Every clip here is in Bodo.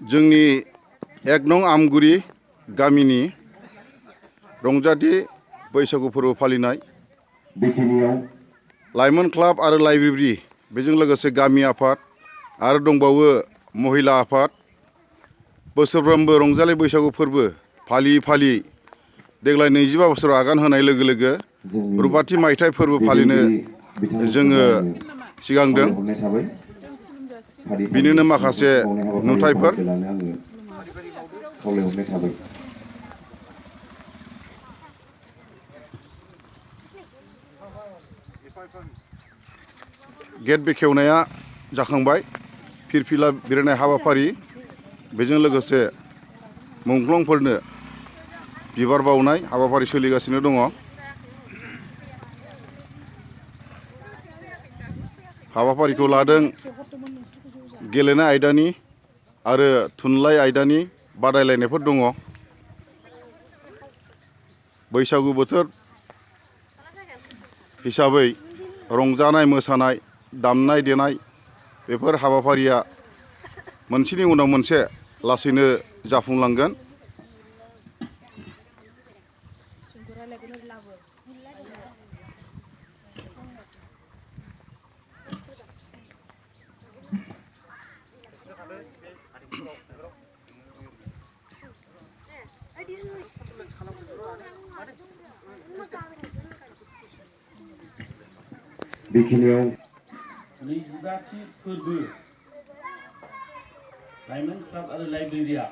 जोंनि 1 नं आमगुरी गामिनि रंजालि बैसागु फोरबो फालिनाय लाइमोन क्लाब आरो लाइब्रेरि बेजों लोगोसे गामि आफाद आरो दंबावो महिला आफाद बोसोरफ्रोमबो रंजालि बैसागु फोरबो फालियै फालियै देग्लाय 25 बोसोर आगान होनाय लोगो लोगो रुपाथि माइथाइ फोरबो फालिनो जोङो सिगांदों। बिनिनो माखासे नुथायफोर गेट बेखेवनाया जाखांबाय फिरफिला बिरहोनाय हाबाफारि बेजों लोगोसे मुंख्लंफोरनो बिबार बावनाय हाबाफारि सोलिगासिनो दङ। हाबाफारिखौ लादों गेलेनाय आयदानि आरो थुनलाइ आयदानि बादायलायनायफोर दङ। बैसागु बोथोर हिसाबै रंजानाय मोसानाय दामनाय देनाय बेफोर हाबाफारिया मोनसेनि उनाव मोनसे लासैनो जाफुंलांगोन। बेखिनियाव 25थि फोरबो लाइमोन क्लाब आरो लाइब्रेरिया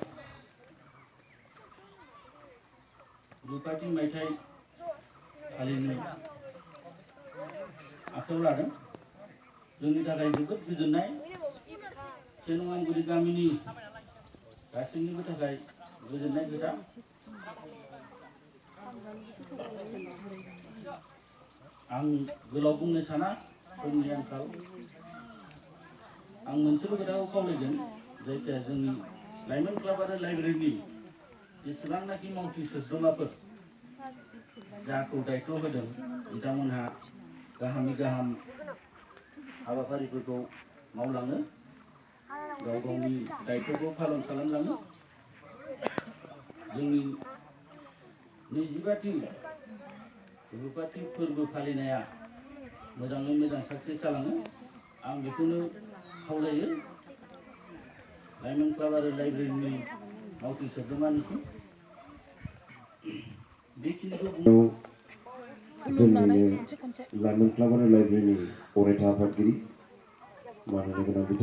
रुपाथि माइथाइ फालिनो आखायाव लादों। जोंनि थाखाय जोबोद गोजोननाय 1 नं आमगुरी गामिनि गासैनिबो थाखाय गोजोननाय खोथा। आं गोलाव बुंनो साना समनि आंखाल। आं मोनसेल' खोथाखौ खावलायगोन जायखिया जोंनि लाइमोन क्लाब आरो लाइब्रेरिनि जेसेबांनाखि मावथि सोद्रोमाफोर जाखौ दायथ' होदों बिथांमोनहा गाहामनि गाहाम हाबाफारिफोरखौ मावलाङो गाव गावनि दायथ'खौ पालन खालामलाङो। जोंनि 25थि रुपाथि फोरबो फालिनाया मोजाङै मोजां साक्सेस जालाङो। आं बेखौनो खावलायो लाइमोन क्लाब आरो लाइब्रेरिनि मावथि सोद्रोमानिसिम। बेखिनिखौ जोंनिनो लाइमोन क्लाब आरो लाइब्रेरिनि अरायथा आफादगिरि माननीय गोनां